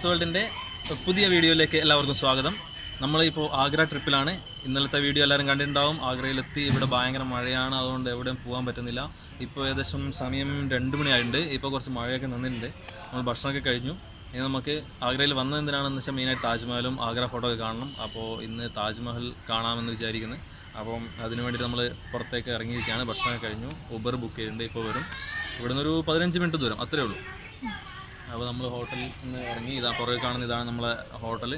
Greece വേൾഡിൻ്റെ പുതിയ വീഡിയോയിലേക്ക് എല്ലാവർക്കും സ്വാഗതം. നമ്മളിപ്പോൾ ആഗ്ര ട്രിപ്പിലാണ്. ഇന്നലത്തെ വീഡിയോ എല്ലാവരും കണ്ടിട്ടുണ്ടാവും. ആഗ്രയിലെത്തി. ഇവിടെ ഭയങ്കര മഴയാണ്, അതുകൊണ്ട് എവിടെയും പോകാൻ പറ്റുന്നില്ല. ഇപ്പോൾ ഏകദേശം സമയം 2 മണിയായിട്ടുണ്ട്. ഇപ്പോൾ കുറച്ച് മഴയൊക്കെ നിന്നിട്ടുണ്ട്. നമ്മൾ ഭക്ഷണമൊക്കെ കഴിഞ്ഞു. ഇനി നമുക്ക് ആഗ്രയിൽ വന്നത് എന്തിനാണെന്ന് വെച്ചാൽ മെയിനായിട്ട് താജ്മഹലും ആഗ്ര ഫോട്ടോ ഒക്കെ കാണണം. അപ്പോൾ ഇന്ന് താജ്മഹൽ കാണാമെന്ന് വിചാരിക്കുന്നു. അപ്പം അതിനു വേണ്ടിയിട്ട് നമ്മൾ പുറത്തേക്ക് ഇറങ്ങിയിരിക്കുകയാണ്. ഭക്ഷണമൊക്കെ കഴിഞ്ഞു. ഉബർ ബുക്ക് ചെയ്തിട്ടുണ്ട്, ഇപ്പോൾ വരും. ഇവിടെ നിന്നൊരു 15 മിനിറ്റ് ദൂരം, അത്രയേ ഉള്ളൂ. അപ്പോൾ നമ്മൾ ഹോട്ടലിൽ നിന്ന് ഇറങ്ങി. ഇതാ പുറകെ കാണുന്ന ഇതാണ് നമ്മളെ ഹോട്ടൽ.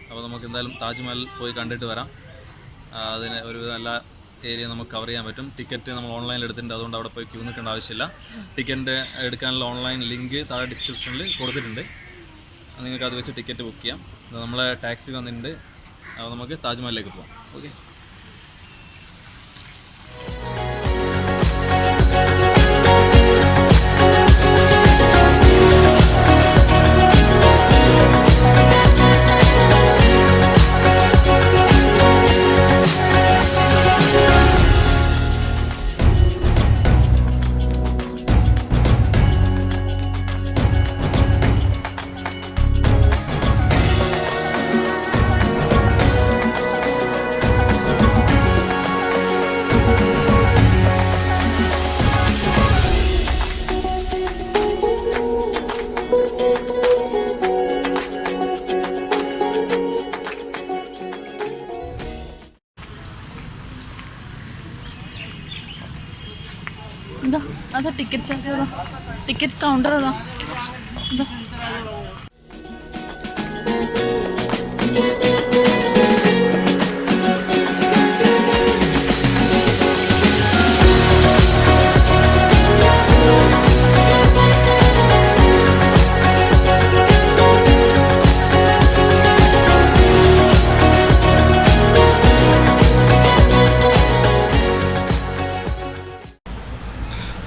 അപ്പോൾ നമുക്ക് എന്തായാലും താജ്മഹൽ പോയി കണ്ടിട്ട് വരാം. അതിന് ഒരു നല്ല ഏരിയ നമുക്ക് കവർ ചെയ്യാൻ പറ്റും. ടിക്കറ്റ് നമ്മൾ ഓൺലൈനിൽ എടുത്തിട്ടുണ്ട്, അതുകൊണ്ട് അവിടെ പോയി ക്യൂ നിൽക്കേണ്ട ആവശ്യമില്ല. ടിക്കറ്റ് എടുക്കാനുള്ള ഓൺലൈൻ ലിങ്ക് താഴെ ഡിസ്ക്രിപ്ഷനിൽ കൊടുത്തിട്ടുണ്ട്. നിങ്ങൾക്ക് അത് വെച്ച് ടിക്കറ്റ് ബുക്ക് ചെയ്യാം. നമ്മളെ ടാക്സി വന്നിട്ടുണ്ട്. അപ്പോൾ നമുക്ക് താജ്മഹലിലേക്ക് പോകാം. ഓക്കെ. अदा टिकट चाहिए टिकट काउंटर अदा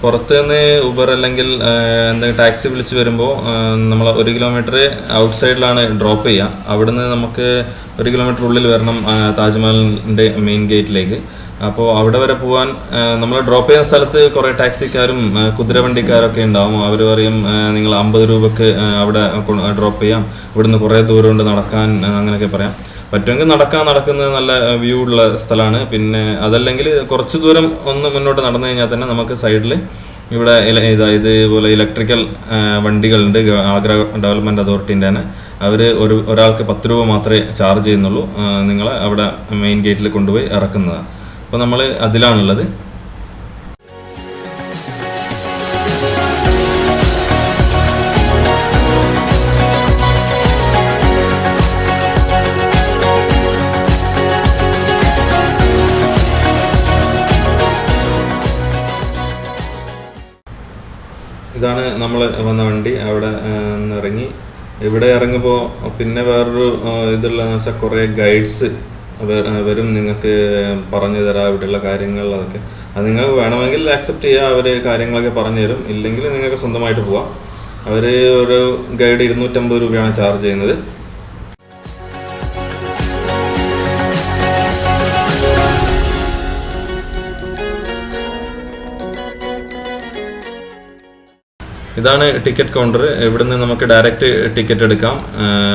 പുറത്ത് നിന്ന് ഉബർ അല്ലെങ്കിൽ എന്തെങ്കിലും ടാക്സി വിളിച്ച് വരുമ്പോൾ നമ്മൾ 1 കിലോമീറ്റർ ഔട്ട് സൈഡിലാണ് ഡ്രോപ്പ് ചെയ്യുക. അവിടുന്ന് നമുക്ക് 1 കിലോമീറ്റർ ഉള്ളിൽ വരണം താജ്മഹലിൻ്റെ മെയിൻ ഗേറ്റിലേക്ക്. അപ്പോൾ അവിടെ വരെ പോകാൻ നമ്മൾ ഡ്രോപ്പ് ചെയ്യുന്ന സ്ഥലത്ത് കുറേ ടാക്സിക്കാരും കുതിരവണ്ടിക്കാരൊക്കെ ഉണ്ടാവും. അവർ പറയും നിങ്ങൾ 50 രൂപക്ക് അവിടെ ഡ്രോപ്പ് ചെയ്യാം, ഇവിടുന്ന് കുറേ ദൂരമുണ്ട് നടക്കാൻ, അങ്ങനെയൊക്കെ പറയാം. പറ്റുമെങ്കിൽ നടക്കുന്നത് നല്ല വ്യൂ ഉള്ള സ്ഥലമാണ്. പിന്നെ അതല്ലെങ്കിൽ കുറച്ച് ദൂരം ഒന്ന് മുന്നോട്ട് നടന്നു കഴിഞ്ഞാൽ തന്നെ നമുക്ക് സൈഡിൽ ഇവിടെ ഇതുപോലെ ഇലക്ട്രിക്കൽ വണ്ടികളുണ്ട്. ആഗ്ര ഡെവലപ്മെൻറ്റ് അതോറിറ്റീൻ്റെ തന്നെ. അവർ ഒരാൾക്ക് 10 രൂപ മാത്രമേ ചാർജ് ചെയ്യുന്നുള്ളൂ. നിങ്ങളെ അവിടെ മെയിൻ ഗേറ്റിൽ കൊണ്ടുപോയി ഇറക്കുന്നതാണ്. അപ്പോൾ നമ്മൾ അതിലാണുള്ളത്. ഇതാണ് നമ്മൾ വന്ന വണ്ടി. അവിടെ ഇറങ്ങി. ഇവിടെ ഇറങ്ങുമ്പോൾ പിന്നെ വേറൊരു ഇതുള്ളതെന്ന് വെച്ചാൽ കുറേ ഗൈഡ്സ് വരും, നിങ്ങൾക്ക് പറഞ്ഞു തരാം ഇവിടെയുള്ള കാര്യങ്ങൾ. അതൊക്കെ അത് നിങ്ങൾ വേണമെങ്കിൽ ആക്സെപ്റ്റ് ചെയ്യുക. അവർ കാര്യങ്ങളൊക്കെ പറഞ്ഞു തരും. ഇല്ലെങ്കിൽ നിങ്ങൾക്ക് സ്വന്തമായിട്ട് പോവാം. അവർ ഒരു ഗൈഡ് 250 രൂപയാണ് ചാർജ് ചെയ്യുന്നത്. ഇതാണ് ടിക്കറ്റ് കൗണ്ടർ. ഇവിടുന്ന് നമുക്ക് ഡയറക്റ്റ് ടിക്കറ്റ് എടുക്കാം.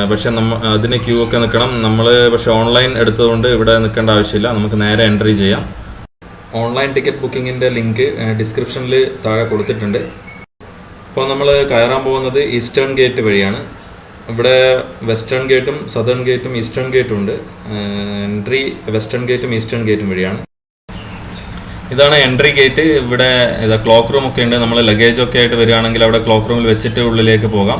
പക്ഷെ അതിന് ക്യൂ ഒക്കെ നിൽക്കണം. നമ്മൾ പക്ഷെ ഓൺലൈൻ എടുത്തതുകൊണ്ട് ഇവിടെ നിൽക്കേണ്ട ആവശ്യമില്ല. നമുക്ക് നേരെ എൻട്രി ചെയ്യാം. ഓൺലൈൻ ടിക്കറ്റ് ബുക്കിങ്ങിൻ്റെ ലിങ്ക് ഡിസ്ക്രിപ്ഷനിൽ താഴെ കൊടുത്തിട്ടുണ്ട്. ഇപ്പോൾ നമ്മൾ കയറാൻ പോകുന്നത് ഈസ്റ്റേൺ ഗേറ്റ് വഴിയാണ്. ഇവിടെ വെസ്റ്റേൺ ഗേറ്റും സദേൺ ഗേറ്റും ഈസ്റ്റേൺ ഗേറ്റും ഉണ്ട്. എൻട്രി വെസ്റ്റേൺ ഗേറ്റും ഈസ്റ്റേൺ ഗേറ്റും വഴിയാണ്. ഇതാണ് എൻട്രി ഗേറ്റ്. ഇവിടെ ക്ലോക്ക് റൂം ഒക്കെ ഉണ്ട്. നമ്മൾ ലഗേജ് ഒക്കെ ആയിട്ട് വരികയാണെങ്കിൽ അവിടെ ക്ലോക്ക് റൂമിൽ വെച്ചിട്ട് ഉള്ളിലേക്ക് പോകാം.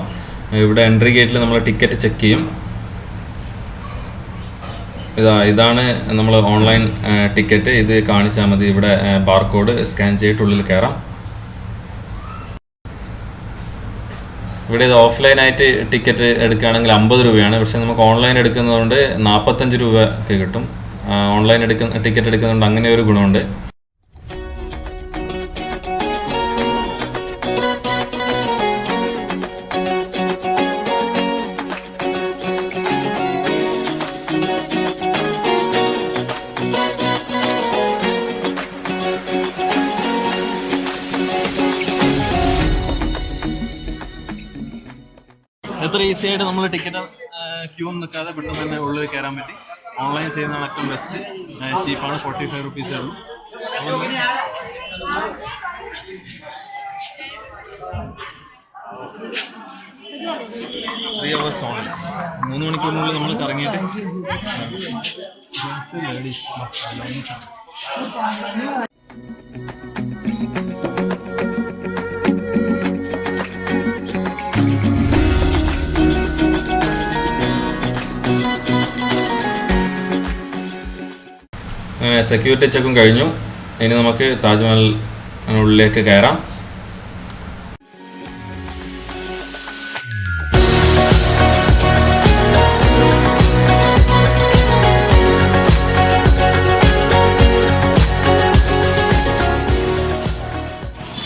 ഇവിടെ എൻട്രി ഗേറ്റിൽ നമ്മൾ ടിക്കറ്റ് ചെക്ക് ചെയ്യും. ഇതാണ് നമ്മൾ ഓൺലൈൻ ടിക്കറ്റ്. ഇത് കാണിച്ചാൽ മതി. ഇവിടെ ബാർകോഡ് സ്കാൻ ചെയ്തിട്ട് ഉള്ളിൽ കയറാം. ഇവിടെ ഇത് ഓഫ്ലൈനായിട്ട് ടിക്കറ്റ് എടുക്കുകയാണെങ്കിൽ 50 രൂപയാണ്. പക്ഷെ നമുക്ക് ഓൺലൈൻ എടുക്കുന്നതുകൊണ്ട് 45 രൂപയ്ക്ക് കിട്ടും. ഓൺലൈൻ ടിക്കറ്റ് എടുക്കുന്നതുകൊണ്ട് അങ്ങനെ ഒരു ഗുണമുണ്ട്. ഇത്ര ഈസി ആയിട്ട് നമ്മൾ ടിക്കറ്റ് ക്യൂ നിൽക്കാതെ പെട്ടെന്ന് തന്നെ ഉള്ളിൽ കയറാൻ പറ്റി. ഓൺലൈൻ ചെയ്യുന്നതാണ് ഏറ്റവും ബെസ്റ്റ്. ചീപ്പാണ്, 45 റുപ്പീസേ ഉള്ളൂ. 3 hours ഓൺലി. 3 മണിക്കൂറിനുള്ളിൽ നമ്മൾ കറങ്ങിയിട്ട് സെക്യൂരിറ്റി ചെക്കും കഴിഞ്ഞു. ഇനി നമുക്ക് താജ്മഹലിനുള്ളിലേക്ക് കയറാം.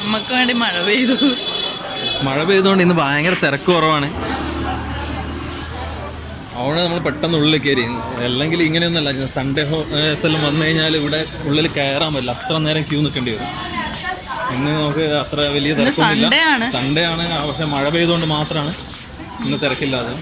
നമുക്ക് വേണ്ടി മഴ പെയ്തു. മഴ പെയ്തുകൊണ്ട് ഇന്ന് ഭയങ്കര തിരക്ക് കുറവാണ്. അവിടെ നമ്മൾ പെട്ടെന്ന് ഉള്ളിൽ കയറി. അല്ലെങ്കിൽ ഇങ്ങനെയൊന്നുമല്ല, സൺഡേ എല്ലാം വന്നു കഴിഞ്ഞാൽ ഇവിടെ ഉള്ളിൽ കയറാൻ പറ്റില്ല, അത്ര നേരം ക്യൂ നിൽക്കേണ്ടി വരും. ഇന്ന് നമുക്ക് അത്ര വലിയ തിരക്കൊന്നുമില്ല, സൺഡേ ആണ്. പക്ഷെ മഴ പെയ്തുകൊണ്ട് മാത്രമാണ് ഇന്ന് തിരക്കില്ലാതെ.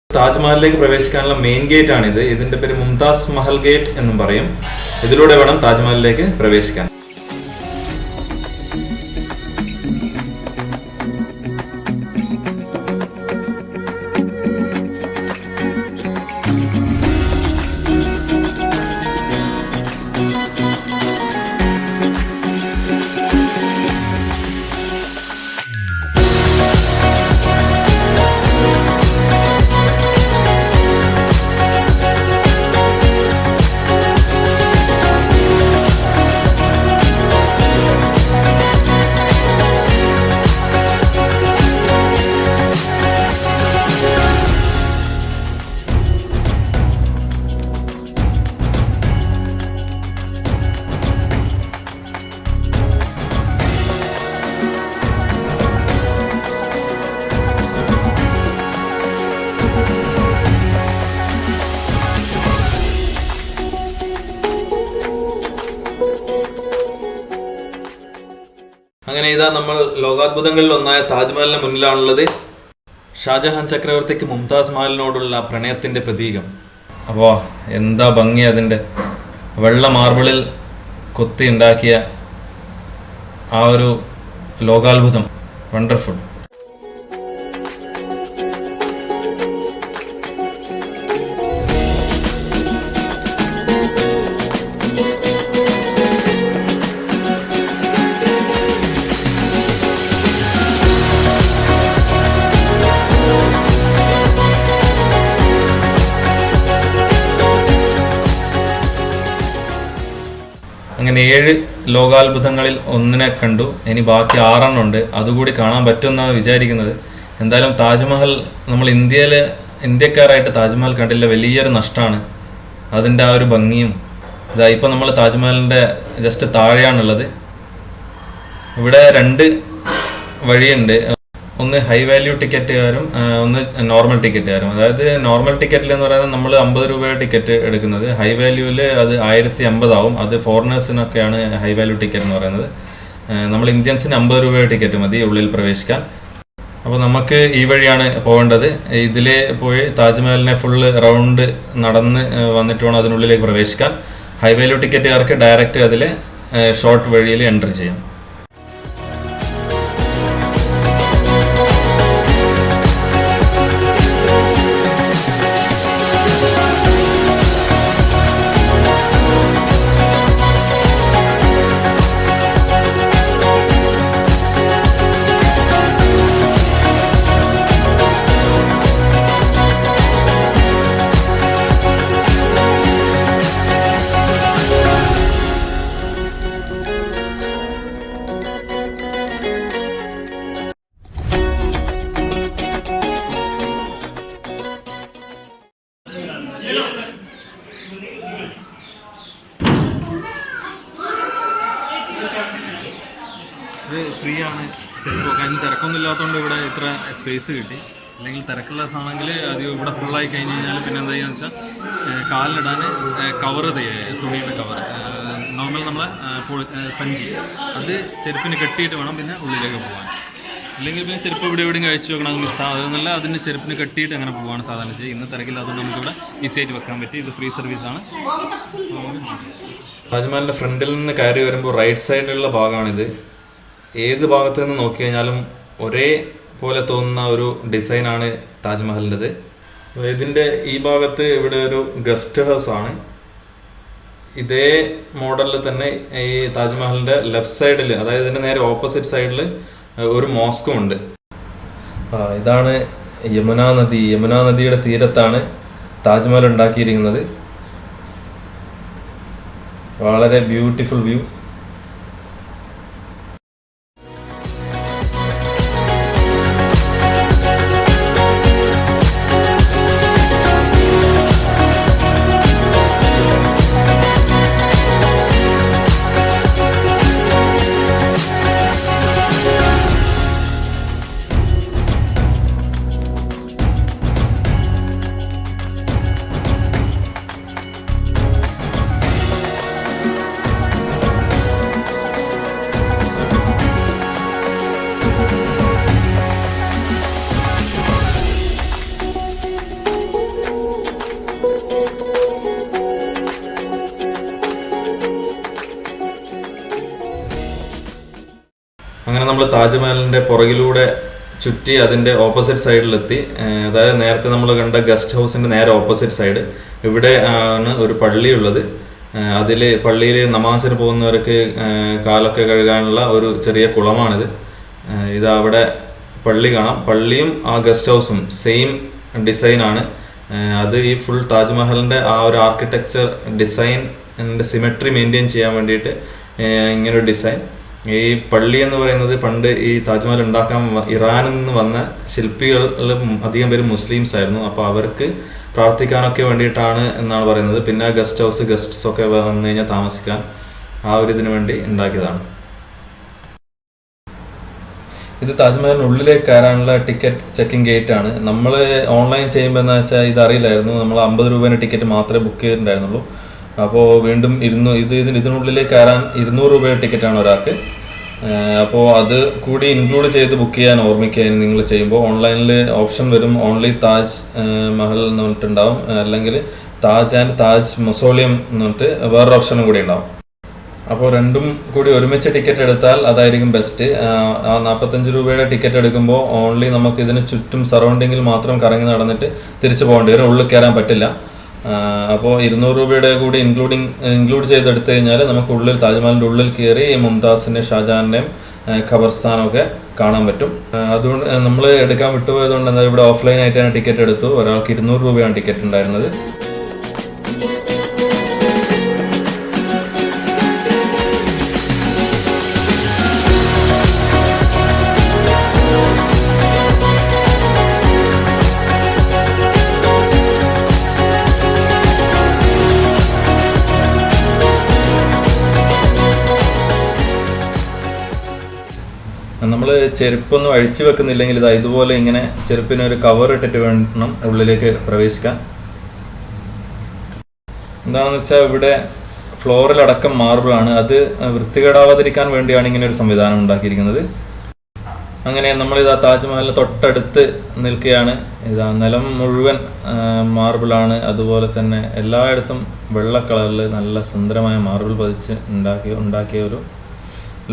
താജ്മഹലിലേക്ക് പ്രവേശിക്കാനുള്ള മെയിൻ ഗേറ്റ് ആണിത്. ഇതിന്റെ പേര് മുംതാസ് മഹൽ ഗേറ്റ് എന്നും പറയും. ഇതിലൂടെ വേണം താജ്മഹലിലേക്ക് പ്രവേശിക്കാൻ. അങ്ങനെ ഇതാ നമ്മൾ ലോകാത്ഭുതങ്ങളിൽ ഒന്നായ താജ്മഹലിന് മുന്നിലാണുള്ളത്. ഷാജഹാൻ ചക്രവർത്തിക്ക് മുംതാസ് മഹലിനോടുള്ള പ്രണയത്തിന്റെ പ്രതീകം. അപ്പോൾ എന്താ ഭംഗി അതിൻ്റെ വെള്ള മാർബിളിൽ കൊത്തി ഉണ്ടാക്കിയ ആ ഒരു ലോകാത്ഭുതം. വണ്ടർഫുൾ. അങ്ങനെ 7 ലോകാത്ഭുതങ്ങളിൽ ഒന്നിനെ കണ്ടു. ഇനി ബാക്കി 6 ഉണ്ട്. അതുകൂടി കാണാൻ പറ്റുമെന്നാണ് വിചാരിക്കുന്നത്. എന്തായാലും താജ്മഹൽ നമ്മൾ ഇന്ത്യക്കാരായിട്ട് താജ്മഹൽ കണ്ടില്ല, വലിയൊരു നഷ്ടമാണ്. അതിൻ്റെ ആ ഒരു ഭംഗിയും. ഇതാ ഇപ്പോൾ നമ്മൾ താജ്മഹലിൻ്റെ ജസ്റ്റ് താഴെയാണുള്ളത്. ഇവിടെ 2 വഴിയുണ്ട്. ഒന്ന് ഹൈ വാല്യൂ ടിക്കറ്റുകാരും ഒന്ന് നോർമൽ ടിക്കറ്റുകാരും. അതായത് നോർമൽ ടിക്കറ്റിൽ എന്ന് പറയുന്നത് നമ്മൾ 50 രൂപയുടെ ടിക്കറ്റ് എടുക്കുന്നത്. ഹൈ വാല്യൂവിൽ അത് 1050 ആവും. അത് ഫോറിനേഴ്സിനൊക്കെയാണ് ഹൈ വാല്യൂ ടിക്കറ്റ് എന്ന് പറയുന്നത്. നമ്മൾ ഇന്ത്യൻസിന് 50 രൂപയുടെ ടിക്കറ്റ് മതി ഉള്ളിൽ പ്രവേശിക്കാൻ. അപ്പോൾ നമുക്ക് ഈ വഴിയാണ് പോകേണ്ടത്. ഇതിലേ പോയി താജ്മഹലിനെ ഫുള്ള് റൗണ്ട് നടന്ന് വന്നിട്ട് വേണം അതിനുള്ളിലേക്ക് പ്രവേശിക്കാൻ. ഹൈ വാല്യൂ ടിക്കറ്റുകാർക്ക് ഡയറക്റ്റ് അതിൽ ഷോർട്ട് വഴിയിൽ എൻട്രി ചെയ്യാം. ഇത് ഫ്രീ ആണ്. ചിലപ്പോൾ അതിന് തിരക്കൊന്നും ഇല്ലാത്തതുകൊണ്ട് ഇവിടെ ഇത്ര സ്പേസ് കിട്ടി. അല്ലെങ്കിൽ തിരക്കുള്ള ആണെങ്കിൽ അത് ഇവിടെ ഫുള്ളായി കഴിഞ്ഞ് കഴിഞ്ഞാൽ പിന്നെ എന്താ ചെയ്യുക വെച്ചാൽ കാലിലിടാൻ കവർ തുണിയുടെ കവർ നോർമൽ നമ്മളെ സഞ്ചി അത് ചെരുപ്പിന് കെട്ടിയിട്ട് വേണം പിന്നെ ഉള്ളിലേക്ക് പോകാൻ. അല്ലെങ്കിൽ പിന്നെ ചെരുപ്പ് ഇവിടെ എവിടെയും കഴിച്ചു വെക്കണം മിസ്സാകുന്നില്ല. അതിന് ചെരുപ്പിന് കെട്ടിയിട്ട് അങ്ങനെ പോവാണ് സാധാരണ ചെയ്യുക. ഇന്ന് തിരക്കില്ല, അതുകൊണ്ട് നമുക്കിവിടെ ഈസിയായിട്ട് വെക്കാൻ പറ്റി. ഇത് ഫ്രീ സർവീസാണ്. താജ്മഹലിൻ്റെ ഫ്രണ്ടിൽ നിന്ന് കയറി വരുമ്പോൾ റൈറ്റ് സൈഡിലുള്ള ഭാഗമാണിത്. ഏത് ഭാഗത്ത് നിന്ന് നോക്കി കഴിഞ്ഞാലും ഒരേ പോലെ തോന്നുന്ന ഒരു ഡിസൈനാണ് താജ്മഹലിൻ്റെത്. ഇതിൻ്റെ ഈ ഭാഗത്ത് ഇവിടെ ഒരു ഗസ്റ്റ് ഹൗസ് ആണ്. ഇതേ മോഡലിൽ തന്നെ ഈ താജ്മഹലിൻ്റെ ലെഫ്റ്റ് സൈഡിൽ, അതായത് ഇതിൻ്റെ നേരെ ഓപ്പോസിറ്റ് സൈഡിൽ ഒരു മോസ്കും ഉണ്ട്. ഇതാണ് യമുന നദി. യമുന നദിയുടെ തീരത്താണ് താജ്മഹൽ ഉണ്ടാക്കിയിരിക്കുന്നത്. വളരെ ബ്യൂട്ടിഫുൾ വ്യൂ. അങ്ങനെ നമ്മൾ താജ്മഹലിൻ്റെ പുറകിലൂടെ ചുറ്റി അതിൻ്റെ ഓപ്പോസിറ്റ് സൈഡിലെത്തി. അതായത് നേരത്തെ നമ്മൾ കണ്ട ഗസ്റ്റ് ഹൗസിൻ്റെ നേരെ ഓപ്പോസിറ്റ് സൈഡ് ഇവിടെ ആണ് ഒരു പള്ളിയുള്ളത്. അതിൽ പള്ളിയിൽ നമാസിന് പോകുന്നവർക്ക് കാലൊക്കെ കഴുകാനുള്ള ഒരു ചെറിയ കുളമാണിത്. ഇത് അവിടെ പള്ളി കാണാം. പള്ളിയും ആ ഗസ്റ്റ് ഹൗസും സെയിം ഡിസൈനാണ്. അത് ഈ ഫുൾ താജ്മഹലിൻ്റെ ആ ഒരു ആർക്കിടെക്ചർ ഡിസൈനിൻ്റെ സിമെട്രി മെയിൻറ്റെയിൻ ചെയ്യാൻ വേണ്ടിയിട്ട് ഇങ്ങനൊരു ഡിസൈൻ. ഈ പള്ളി എന്ന് പറയുന്നത് പണ്ട് ഈ താജ്മഹൽ ഉണ്ടാക്കാൻ ഇറാനിൽ നിന്ന് വന്ന ശില്പികൾ അധികം പേര് മുസ്ലിംസ് ആയിരുന്നു. അപ്പോൾ അവർക്ക് പ്രാർത്ഥിക്കാനൊക്കെ വേണ്ടിയിട്ടാണ് എന്നാണ് പറയുന്നത്. പിന്നെ ഗസ്റ്റ് ഹൗസ്, ഗസ്റ്റ്സ് ഒക്കെ വന്നു കഴിഞ്ഞാൽ താമസിക്കാൻ ആ ഒരു ഇതിനു വേണ്ടി ഉണ്ടാക്കിയതാണ്. ഇത് താജ്മഹലിന് ഉള്ളിലേക്ക് കയറാനുള്ള ടിക്കറ്റ് ചെക്കിംഗ് ഗേറ്റ് ആണ്. നമ്മൾ ഓൺലൈൻ ചെയ്യുമ്പോൾ എന്ന് വെച്ചാൽ ഇത് അറിയില്ലായിരുന്നു. നമ്മൾ 50 രൂപേൻ്റെ ടിക്കറ്റ് മാത്രമേ ബുക്ക് ചെയ്തിട്ടുണ്ടായിരുന്നുള്ളൂ. അപ്പോൾ വീണ്ടും ഇതിനുള്ളിലേക്ക് കയറാൻ 200 രൂപയുടെ ടിക്കറ്റാണ് ഒരാൾക്ക്. അപ്പോൾ അത് കൂടി ഇൻക്ലൂഡ് ചെയ്ത് ബുക്ക് ചെയ്യാൻ ഓർമ്മിക്കുക. നിങ്ങൾ ചെയ്യുമ്പോൾ ഓൺലൈനിൽ ഓപ്ഷൻ വരും, ഓൺലി താജ് മഹൽ എന്ന് പറഞ്ഞിട്ടുണ്ടാവും, അല്ലെങ്കിൽ താജ് ആൻഡ് താജ് മൊസോളിയം എന്ന് പറഞ്ഞിട്ട് വേറൊരു ഓപ്ഷനും കൂടി ഉണ്ടാവും. അപ്പോൾ രണ്ടും കൂടി ഒരുമിച്ച് ടിക്കറ്റ് എടുത്താൽ അതായിരിക്കും ബെസ്റ്റ്. ആ 45 രൂപയുടെ ടിക്കറ്റ് എടുക്കുമ്പോൾ ഓൺലി നമുക്ക് ഇതിന് ചുറ്റും സറൗണ്ടിങ്ങിൽ മാത്രം കറങ്ങി നടന്നിട്ട് തിരിച്ചു പോകേണ്ടി വരും, ഉള്ളിൽ കയറാൻ പറ്റില്ല. അപ്പോൾ 200 രൂപയുടെ കൂടി ഇൻക്ലൂഡ് ചെയ്തെടുത്തു കഴിഞ്ഞാൽ നമുക്ക് ഉള്ളിൽ താജ്മഹലിൻ്റെ ഉള്ളിൽ കയറി മുംതാസിൻ്റെയും ഷാജഹാൻ്റെയും ഖബർസ്ഥാനമൊക്കെ കാണാൻ പറ്റും. അതുകൊണ്ട് നമ്മൾ എടുക്കാൻ വിട്ടുപോയതുകൊണ്ട് എന്താ ഇവിടെ ഓഫ്ലൈൻ ആയിട്ടാണ് ടിക്കറ്റ് എടുത്തു. ഒരാൾക്ക് 200 രൂപയാണ് ടിക്കറ്റ് ഉണ്ടായിരുന്നത്. നമ്മൾ ചെരുപ്പൊന്നും അഴിച്ചു വെക്കുന്നില്ലെങ്കിൽ ഇതാ ഇതുപോലെ ഇങ്ങനെ ചെരുപ്പിന് ഒരു കവർ ഇട്ടിട്ട് വേണം ഉള്ളിലേക്ക് പ്രവേശിക്കാൻ. എന്താണെന്ന് വെച്ചാൽ ഇവിടെ ഫ്ലോറിലടക്കം മാർബിളാണ്. അത് വൃത്തികേടാവാതിരിക്കാൻ വേണ്ടിയാണ് ഇങ്ങനെ ഒരു സംവിധാനം ഉണ്ടാക്കിയിരിക്കുന്നത്. അങ്ങനെ നമ്മളിതാ താജ്മഹലിന് തൊട്ടടുത്ത് നിൽക്കുകയാണ്. ഇതാ നിലം മുഴുവൻ മാർബിളാണ്. അതുപോലെ തന്നെ എല്ലായിടത്തും വെള്ള കളറിൽ നല്ല സുന്ദരമായ മാർബിൾ പതിച്ച് ഉണ്ടാക്കിയ ഒരു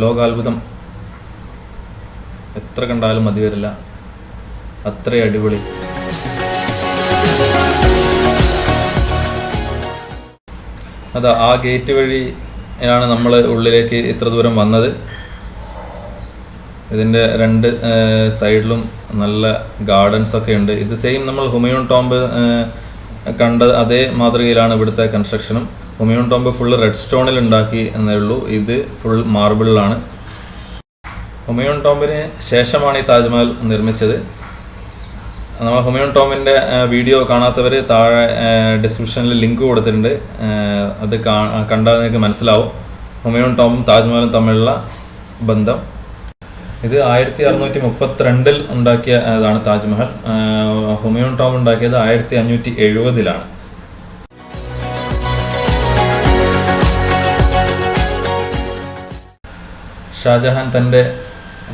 ലോകാത്ഭുതം. എത്ര കണ്ടാലും മതി വരില്ല, അത്രയും അടിപൊളി. അതാ ആ ഗേറ്റ് വഴിയാണ് നമ്മൾ ഉള്ളിലേക്ക് ഇത്ര ദൂരം വന്നത്. ഇതിൻ്റെ രണ്ട് സൈഡിലും നല്ല ഗാർഡൻസ് ഒക്കെ ഉണ്ട്. ഇത് സെയിം നമ്മൾ ഹുമയൂൺ ടോംബ് കണ്ട അതേ മാതൃകയിലാണ് ഇവിടുത്തെ കൺസ്ട്രക്ഷനും. ഹുമയൂൺ ടോംബ് ഫുള്ള് റെഡ് സ്റ്റോണിൽ ഉണ്ടാക്കി എന്നേ ഉള്ളൂ, ഇത് ഫുൾ മാർബിളിലാണ്. ഹുമയൂൺ ടോംബിന് ശേഷമാണ് ഈ താജ്മഹൽ നിർമ്മിച്ചത്. നമ്മൾ ഹുമയൂൺ ടോംബിൻ്റെ വീഡിയോ കാണാത്തവർ താഴെ ഡിസ്ക്രിപ്ഷനിൽ ലിങ്ക് കൊടുത്തിട്ടുണ്ട്. അത് കണ്ടാൽ നിങ്ങൾക്ക് മനസ്സിലാവും ഹുമയൂൺ ടോംബും താജ്മഹലും തമ്മിലുള്ള ബന്ധം. ഇത് 1632 ഉണ്ടാക്കിയതാണ് താജ്മഹൽ. ഹുമയൂൺ ടോംബ് ഉണ്ടാക്കിയത് 1570. ഷാജഹാൻ തൻ്റെ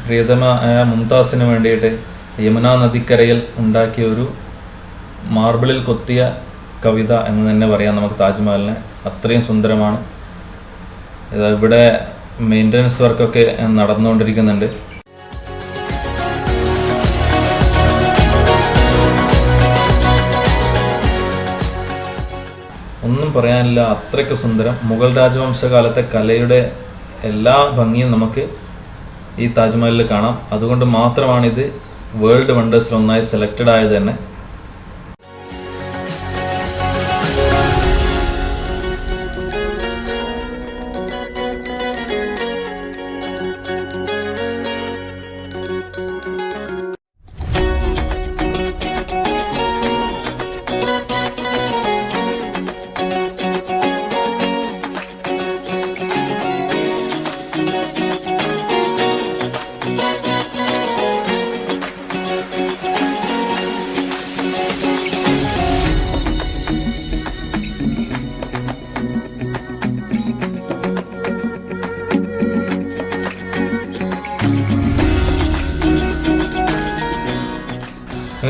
പ്രിയതമായ മുംതാസിന് വേണ്ടിയിട്ട് യമുന നദിക്കരയിൽ ഉണ്ടാക്കിയ ഒരു മാർബിളിൽ കൊത്തിയ കവിത എന്ന് തന്നെ പറയാം നമുക്ക് താജ്മഹലിനെ. അത്രയും സുന്ദരമാണ്. ഇവിടെ മെയിൻ്റനൻസ് വർക്കൊക്കെ നടന്നുകൊണ്ടിരിക്കുന്നുണ്ട്. ഒന്നും പറയാനില്ല, അത്രയ്ക്ക് സുന്ദരം. മുഗൾ രാജവംശകാലത്തെ കലയുടെ എല്ലാ ഭംഗിയും നമുക്ക് ഈ താജ്മഹലിൽ കാണാം. അതുകൊണ്ട് മാത്രമാണിത് വേൾഡ് വണ്ടേഴ്സിൽ ഒന്നായി സെലക്റ്റഡ് ആയത് തന്നെ.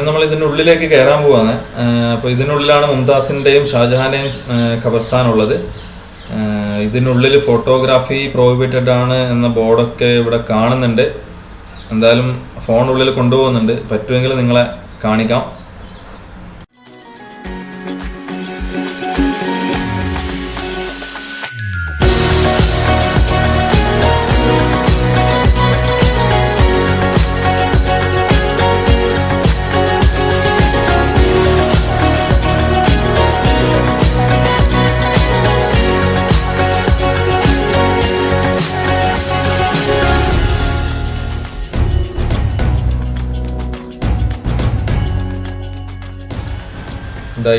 നമ്മൾ ഇതിൻ്റെ ഉള്ളിലേക്ക് കയറാൻ പോവാണ്. അപ്പോൾ ഇതിനുള്ളിലാണ് മുംതാസിൻ്റെയും ഷാജഹാൻ്റെയും ഖബർസ്ഥാൻ ഉള്ളത്. ഇതിനുള്ളിൽ ഫോട്ടോഗ്രാഫി പ്രോഹിബിറ്റഡ് ആണ് എന്ന ബോർഡൊക്കെ ഇവിടെ കാണുന്നുണ്ട്. എന്തായാലും ഫോൺ ഉള്ളിൽ കൊണ്ടുപോകുന്നുണ്ട്, പറ്റുമെങ്കിൽ നിങ്ങളെ കാണിക്കാം.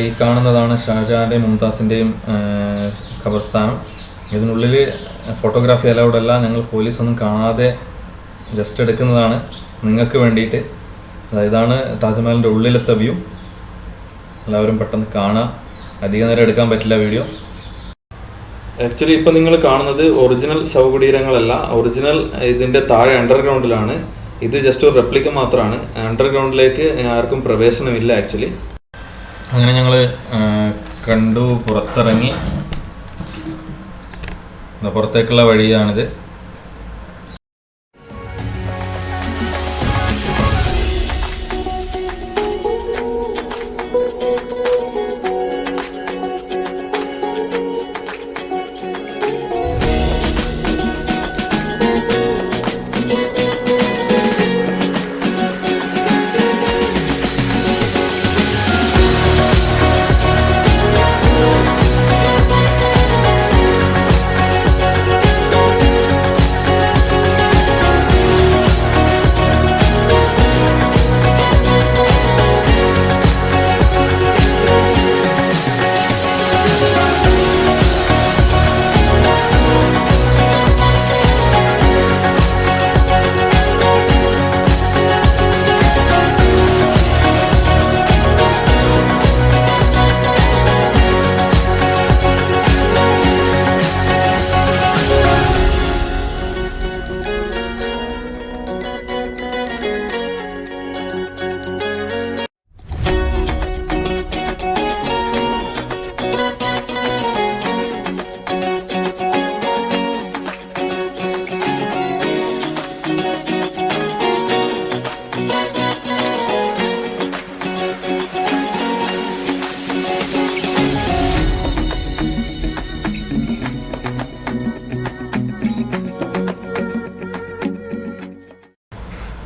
ഈ കാണുന്നതാണ് ഷാജഹാൻ്റെയും മുംതാസിൻ്റെയും ഖബർസ്ഥാനം. ഇതിനുള്ളിൽ ഫോട്ടോഗ്രാഫി അലൗഡ് അല്ല. ഞങ്ങൾ പോലീസൊന്നും കാണാതെ ജസ്റ്റ് എടുക്കുന്നതാണ് നിങ്ങൾക്ക് വേണ്ടിയിട്ട്. ഇതാണ് താജ്മഹലിൻ്റെ ഉള്ളിലത്തെ വ്യൂ. എല്ലാവരും പെട്ടെന്ന് കാണാം. അധിക നേരം എടുക്കാൻ പറ്റില്ല വീഡിയോ. ആക്ച്വലി ഇപ്പം നിങ്ങൾ കാണുന്നത് ഒറിജിനൽ ശവകുടീരങ്ങളല്ല. ഒറിജിനൽ ഇതിൻ്റെ താഴെ അണ്ടർഗ്രൗണ്ടിലാണ്. ഇത് ജസ്റ്റ് ഒരു റെപ്ലിക്ക മാത്രമാണ്. അണ്ടർഗ്രൗണ്ടിലേക്ക് ആർക്കും പ്രവേശനമില്ല ആക്ച്വലി. അങ്ങനെ ഞങ്ങൾ കണ്ടു, പുറത്തിറങ്ങി. പുറത്തേക്കുള്ള വഴിയാണിത്.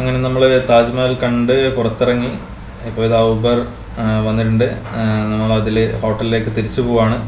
അങ്ങനെ നമ്മൾ താജ്മഹൽ കണ്ട് പുറത്തിറങ്ങി. ഇപ്പോൾ ഇത് ഊബർ വന്നിട്ടുണ്ട്. നമ്മളതിൽ ഹോട്ടലിലേക്ക് തിരിച്ചു പോവാണ്.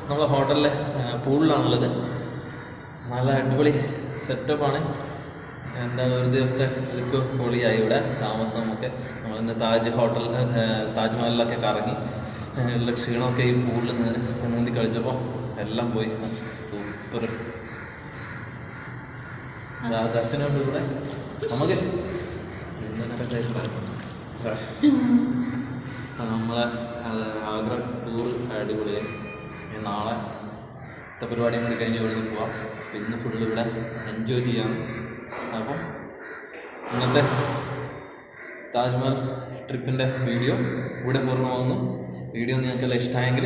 നമ്മളെ ഹോട്ടലിലെ പൂളിലാണുള്ളത്. നല്ല അടിപൊളി സെറ്റപ്പാണ്. എന്താണ് ഒരു ദിവസത്തെ ട്രിപ്പ് പൊളിയായി. ഇവിടെ താമസമൊക്കെ നമ്മളിന്ന് താജ്മഹലിലൊക്കെ കറങ്ങി ഉള്ള ക്ഷീണമൊക്കെ ഈ പൂളിൽ നീന്തി കളിച്ചപ്പോൾ എല്ലാം പോയി. സൂപ്പർ ദർശനമുണ്ട് ഇവിടെ നമുക്ക്. നമ്മളെ ആഗ്ര ടൂർ അടിപൊളിയായി. നാളത്തെ പരിപാടിയും കൂടി കഴിഞ്ഞ് ഇവിടെ നിന്ന് പോവാം. ഇന്ന് ഫുള്ള് ഇവിടെ എൻജോയ് ചെയ്യാം. അപ്പം ഇന്നത്തെ താജ്മഹൽ ട്രിപ്പിൻ്റെ വീഡിയോ ഇവിടെ പൂർണ്ണമാകുന്നു. വീഡിയോ നിങ്ങൾക്കെല്ലാം ഇഷ്ടമായെങ്കിൽ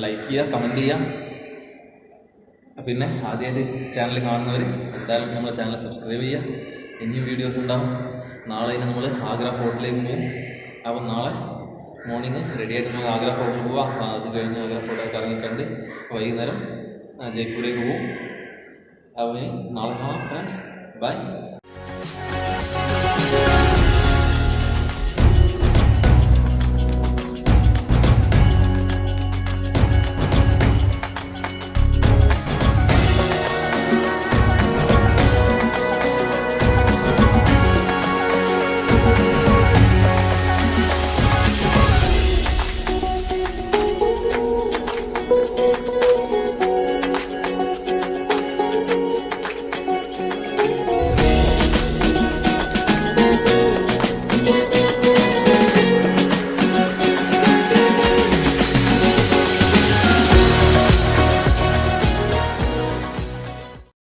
ലൈക്ക് ചെയ്യുക, കമൻറ്റ് ചെയ്യുക. പിന്നെ ആദ്യമായിട്ട് ചാനൽ കാണുന്നവർ എന്തായാലും നമ്മളെ ചാനൽ സബ്സ്ക്രൈബ് ചെയ്യുക. ഇനിയും വീഡിയോസ് ഉണ്ടാവും. നാളെ നമ്മൾ ആഗ്ര ഫോർട്ടിലേക്ക് പോകും. അപ്പം നാളെ മോർണിംഗ് റെഡി ആയിട്ട് നമുക്ക് ആഗ്ര ഫോർട്ടിൽ പോവാം. അത് കഴിഞ്ഞ് ആഗ്ര ഫോർട്ടൊക്കെ ഇറങ്ങിക്കണ്ട് വൈകുന്നേരം ജയ്പൂരേക്ക് പോവും. അപ്പോൾ നാളെ കാണാം ഫ്രണ്ട്സ്. ബൈ.